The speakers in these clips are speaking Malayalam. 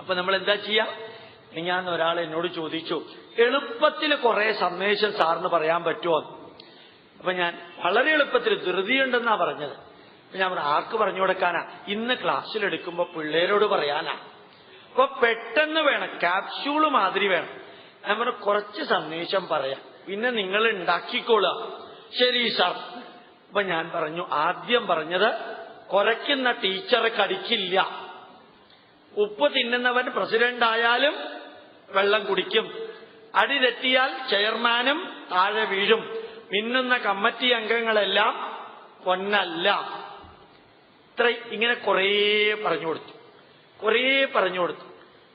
അപ്പൊ നമ്മൾ എന്താ ചെയ്യാ? ഞാൻ ഒരാൾ എന്നോട് ചോദിച്ചു, എളുപ്പത്തിൽ കുറെ സന്ദേശം സാറിന് പറയാൻ പറ്റുമോ? അപ്പൊ ഞാൻ വളരെ എളുപ്പത്തിൽ ധൃതിയുണ്ടെന്നാ പറഞ്ഞത്. ഞാൻ ആർക്ക് പറഞ്ഞു കൊടുക്കാനാ? ഇന്ന് ക്ലാസ്സിലെടുക്കുമ്പോ പിള്ളേരോട് പറയാനാ. അപ്പൊ പെട്ടെന്ന് വേണം, ക്യാപ്സ്യൂള് മാതിരി വേണം. ഞാൻ പറഞ്ഞു കുറച്ച് സന്ദേശം പറയാം, പിന്നെ നിങ്ങൾ ഉണ്ടാക്കിക്കോളുക. ശരി സാർ. അപ്പൊ ഞാൻ പറഞ്ഞു, ആദ്യം പറഞ്ഞത് കുറയ്ക്കുന്ന ടീച്ചറെ കടിക്കില്ല, ഉപ്പ് തിന്നുന്നവൻ പ്രസിഡന്റ് ആയാലും വെള്ളം കുടിക്കും, അടി തെറ്റിയാൽ ചെയർമാനും താഴെ വീഴും, മിന്നുന്ന കമ്മിറ്റി അംഗങ്ങളെല്ലാം പൊന്നല്ല. ഇങ്ങനെ കുറേ പറഞ്ഞു കൊടുത്തു.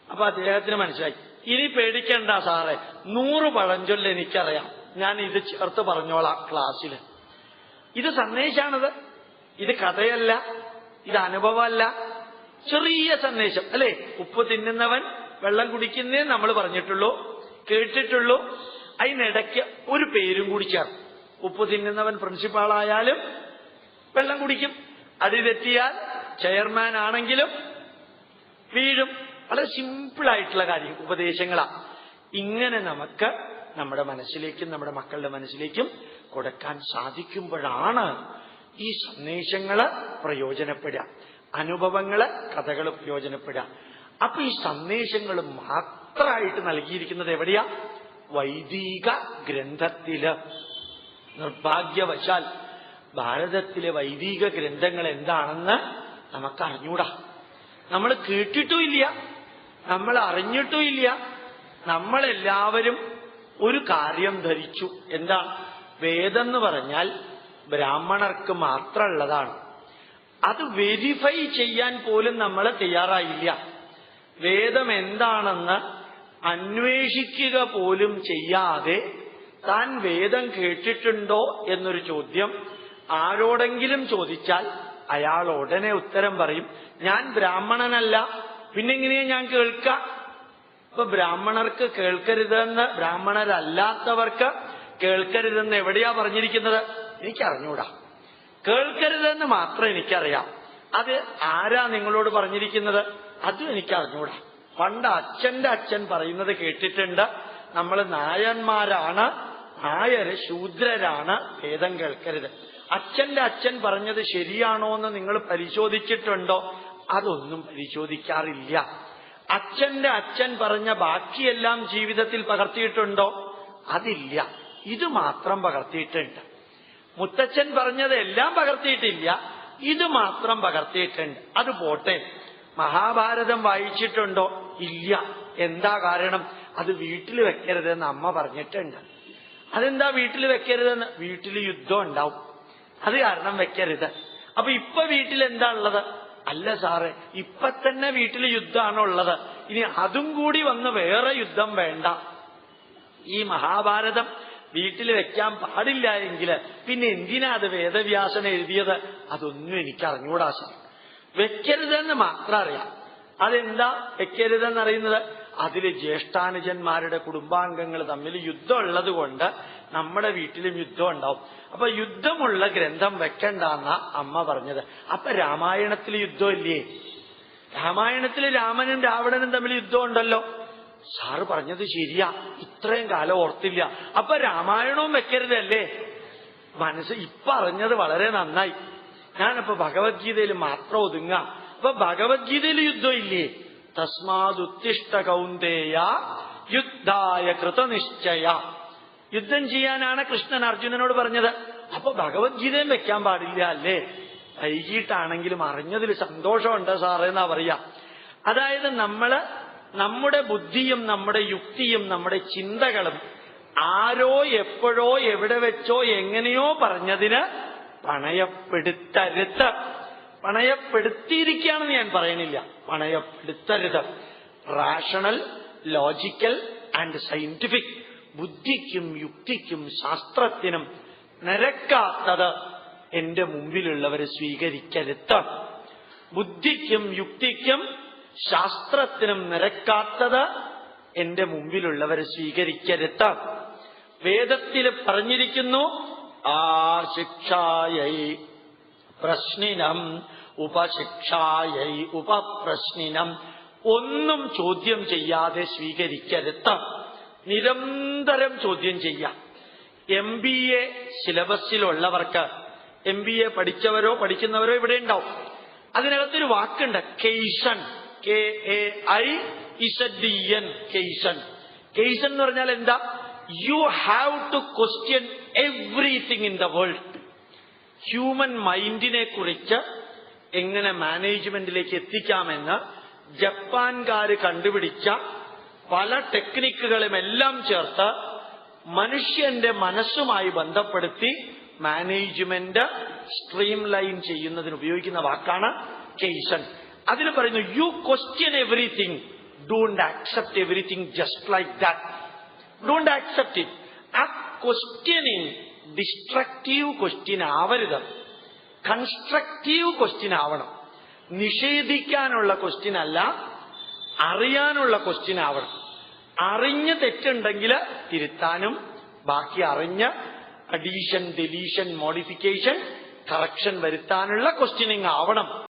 അപ്പൊ അദ്ദേഹത്തിന് മനസ്സിലായി, ഇനി പേടിക്കണ്ട സാറേ, 100 പഴഞ്ചൊല്ല് എനിക്കറിയാം, ഞാൻ ഇത് ചേർത്ത് പറഞ്ഞോളാം ക്ലാസ്സിൽ. ഇത് സന്ദേശാണിത്, ഇത് കഥയല്ല, ഇത് അനുഭവമല്ല, ചെറിയ സന്ദേശം അല്ലേ? ഉപ്പ് തിന്നുന്നവൻ വെള്ളം കുടിക്കുന്നേ നമ്മൾ പറഞ്ഞിട്ടുള്ളൂ, കേട്ടിട്ടുള്ളൂ. അതിനിടയ്ക്ക് ഒരു പേരും കൂടി ചേർത്ത്, ഉപ്പ് തിന്നുന്നവൻ പ്രിൻസിപ്പാളായാലും വെള്ളം കുടിക്കും, അടി തെറ്റിയാൽ ചെയർമാൻ ആണെങ്കിലും വീഴും. വളരെ സിമ്പിളായിട്ടുള്ള കാര്യം, ഉപദേശങ്ങളാ. ഇങ്ങനെ നമുക്ക് നമ്മുടെ മനസ്സിലേക്കും നമ്മുടെ മക്കളുടെ മനസ്സിലേക്കും കൊടുക്കാൻ സാധിക്കുമ്പോഴാണ് ഈ സന്ദേശങ്ങള് പ്രയോജനപ്പെടുക, അനുഭവങ്ങള്, കഥകൾ പ്രയോജനപ്പെടുക. അപ്പൊ ഈ സന്ദേശങ്ങൾ മാത്രമായിട്ട് നൽകിയിരിക്കുന്നത് എവിടെയാ? വൈദിക ഗ്രന്ഥത്തില്. നിർഭാഗ്യവശാൽ ഭാരതത്തിലെ വൈദിക ഗ്രന്ഥങ്ങൾ എന്താണെന്ന് നമുക്ക് അറിഞ്ഞൂടാ. നമ്മൾ കേട്ടിട്ടുമില്ല, നമ്മൾ അറിഞ്ഞിട്ടുമില്ല. നമ്മളെല്ലാവരും ഒരു കാര്യം ധരിച്ചു. എന്താ? വേദം എന്ന് പറഞ്ഞാൽ ബ്രാഹ്മണർക്ക് മാത്രമുള്ളതാണ്. അത് വെരിഫൈ ചെയ്യാൻ പോലും നമ്മൾ തയ്യാറായില്ല. വേദം എന്താണെന്ന് അന്വേഷിക്കുക പോലും ചെയ്യാതെ താൻ വേദം കേട്ടിട്ടുണ്ടോ എന്നൊരു ചോദ്യം ആരോടെങ്കിലും ചോദിച്ചാൽ അയാൾ ഉടനെ ഉത്തരം പറയും, ഞാൻ ബ്രാഹ്മണനല്ല, പിന്നെങ്ങനെയാ ഞാൻ കേൾക്കാം? ഇപ്പൊ ബ്രാഹ്മണർക്ക് കേൾക്കരുതെന്ന്, ബ്രാഹ്മണരല്ലാത്തവർക്ക് കേൾക്കരുതെന്ന് എവിടെയാ പറഞ്ഞിരിക്കുന്നത്? എനിക്കറിഞ്ഞൂടാ. കേൾക്കരുതെന്ന് മാത്രം എനിക്കറിയാം. അത് ആരാ നിങ്ങളോട് പറഞ്ഞിരിക്കുന്നത്? അതും എനിക്കറിഞ്ഞൂടാ. പണ്ട് അച്ഛന്റെ അച്ഛൻ പറയുന്നത് കേട്ടിട്ടുണ്ട്, നമ്മൾ നായന്മാരാണ്, നായര് ശൂദ്രരാണ്, വേദം കേൾക്കരുത്. അച്ഛന്റെ അച്ഛൻ പറഞ്ഞത് ശരിയാണോ എന്ന് നിങ്ങൾ പരിശോധിച്ചിട്ടുണ്ടോ? അതൊന്നും പരിശോധിക്കാറില്ല. അച്ഛന്റെ അച്ഛൻ പറഞ്ഞ ബാക്കിയെല്ലാം ജീവിതത്തിൽ പകർത്തിയിട്ടുണ്ടോ? അതില്ല. ഇത് മാത്രം പകർത്തിയിട്ടുണ്ട്. മുത്തച്ഛൻ പറഞ്ഞത് എല്ലാം പകർത്തിയിട്ടില്ല, ഇത് മാത്രം പകർത്തിയിട്ടുണ്ട്. അത് പോട്ടെ. മഹാഭാരതം വായിച്ചിട്ടുണ്ടോ? ഇല്ല. എന്താ കാരണം? അത് വീട്ടിൽ വെക്കരുതെന്ന് അമ്മ പറഞ്ഞിട്ടുണ്ട്. അതെന്താ വീട്ടിൽ വെക്കരുതെന്ന്? വീട്ടിൽ യുദ്ധം ഉണ്ടാവും, അത് കാരണം വെക്കരുത്. അപ്പൊ ഇപ്പൊ വീട്ടിൽ എന്താ ഉള്ളത്? അല്ല സാറേ, ഇപ്പൊ തന്നെ വീട്ടിൽ യുദ്ധമാണോ ഉള്ളത്? ഇനി അതും കൂടി വന്ന് വേറെ യുദ്ധം വേണ്ട. ഈ മഹാഭാരതം വീട്ടിൽ വെക്കാൻ പാടില്ല എങ്കിൽ പിന്നെ എന്തിനാ അത് വേദവ്യാസൻ എഴുതിയത്? അതൊന്നും എനിക്ക് അറിഞ്ഞൂടാ സാർ. വെക്കരുതെന്ന് മാത്രം അറിയാം. അതെന്താ വെക്കരുതെന്നറിയുന്നത്? അതില് ജ്യേഷ്ഠാനുജന്മാരുടെ കുടുംബാംഗങ്ങൾ തമ്മിൽ യുദ്ധം ഉള്ളത് കൊണ്ട് നമ്മുടെ വീട്ടിലും യുദ്ധം ഉണ്ടാവും. അപ്പൊ യുദ്ധമുള്ള ഗ്രന്ഥം വെക്കണ്ടെന്ന അമ്മ പറഞ്ഞത്. അപ്പൊ രാമായണത്തിൽ യുദ്ധമില്ലേ? രാമായണത്തിൽ രാമനും രാവണനും തമ്മിൽ യുദ്ധം ഉണ്ടല്ലോ. സാറ് പറഞ്ഞത് ശരിയാ, ഇത്രയും കാലം ഓർത്തില്ല. അപ്പൊ രാമായണവും വെക്കരുതല്ലേ? മനസ്സ് ഇപ്പൊ അറിഞ്ഞത് വളരെ നന്നായി. ഞാനപ്പോ ഭഗവത്ഗീതയിൽ മാത്രം ഒതുങ്ങാം. അപ്പൊ ഭഗവത്ഗീതയിൽ യുദ്ധം ഇല്ലേ? തസ്മാദുത്തിഷ്ഠ കൗന്ദേയ യുദ്ധായ കൃതനിശ്ചയ. യുദ്ധം ചെയ്യാനാണ് കൃഷ്ണൻ അർജുനനോട് പറഞ്ഞത്. അപ്പൊ ഭഗവത്ഗീതയും വെക്കാൻ പാടില്ല അല്ലേ? വൈകിട്ടാണെങ്കിലും അറിഞ്ഞതിൽ സന്തോഷമുണ്ട് സാറേ എന്നാ പറയാ. അതായത് നമ്മുടെ ബുദ്ധിയും നമ്മുടെ യുക്തിയും നമ്മുടെ ചിന്തകളും ആരോ എപ്പോഴോ എവിടെ വെച്ചോ എങ്ങനെയോ പറഞ്ഞതിന് പണയപ്പെടുത്തരുത്. പണയപ്പെടുത്തിയിരിക്കുകയാണെന്ന് ഞാൻ പറയണില്ല, പണയപ്പെടുത്തരുത്. റാഷണൽ, ലോജിക്കൽ ആൻഡ് സയന്റിഫിക്, ബുദ്ധിക്കും യുക്തിക്കും ശാസ്ത്രത്തിനും നിരക്കാത്തത് എന്റെ മുമ്പിലുള്ളവരെ സ്വീകരിക്കരുത്. ബുദ്ധിക്കും യുക്തിക്കും ശാസ്ത്രത്തിനും നിരക്കാത്തത് എന്റെ മുമ്പിലുള്ളവരെ സ്വീകരിക്കരുത്. വേദത്തിൽ പറഞ്ഞിരിക്കുന്നു, ആശിക്ഷായൈ പ്രശ്നിനം ഉപശിക്ഷായൈ ഉപപ്രശ്നിനം ഒന്നും ചോദ്യം ചെയ്യാതെ സ്വീകരിക്കരുത്. നിരന്തരം ചോദ്യം ചെയ്യാം. MBA സിലബസിലുള്ളവർക്ക്, MBA പഠിച്ചവരോ പഠിക്കുന്നവരോ ഇവിടെ ഉണ്ടാവും. അതിനകത്തൊരു വാക്കുണ്ട്, കെയ്സൺ, KAIZEN, കെയ്സൺ. കെയ്സൺ എന്ന് പറഞ്ഞാൽ എന്താ? You have to question everything in the world. Human മൈൻഡിനെ കുറിച്ച് എങ്ങനെ മാനേജ്മെന്റിലേക്ക് എത്തിക്കാമെന്ന് ജപ്പാൻകാര് കണ്ടുപിടിച്ച പല ടെക്നിക്കുകളും എല്ലാം ചേർത്ത് മനുഷ്യന്റെ മനസ്സുമായി ബന്ധപ്പെടുത്തി മാനേജ്മെന്റ് സ്ട്രീം ലൈൻ ചെയ്യുന്നതിന് ഉപയോഗിക്കുന്ന വാക്കാണ് കെയ്സൺ. അതിൽ പറയുന്നു, you question everything, don't accept everything just like that. Don't accept it. ആ ക്വസ്റ്റ്യനിങ് ഡിസ്ട്രക്റ്റീവ് ക്വസ്റ്റ്യൻ ആവരുത്, കൺസ്ട്രക്റ്റീവ് ക്വസ്റ്റ്യൻ ആവണം. നിഷേധിക്കാനുള്ള ക്വസ്റ്റ്യൻ അല്ല, അറിയാനുള്ള ക്വസ്റ്റ്യൻ ആവണം. അറിഞ്ഞ് തെറ്റുണ്ടെങ്കിൽ തിരുത്താനും, ബാക്കി അറിഞ്ഞ് അഡീഷൻ, ഡെലീഷൻ, മോഡിഫിക്കേഷൻ, കറക്ഷൻ വരുത്താനുള്ള ക്വസ്റ്റ്യനിങ് ആവണം.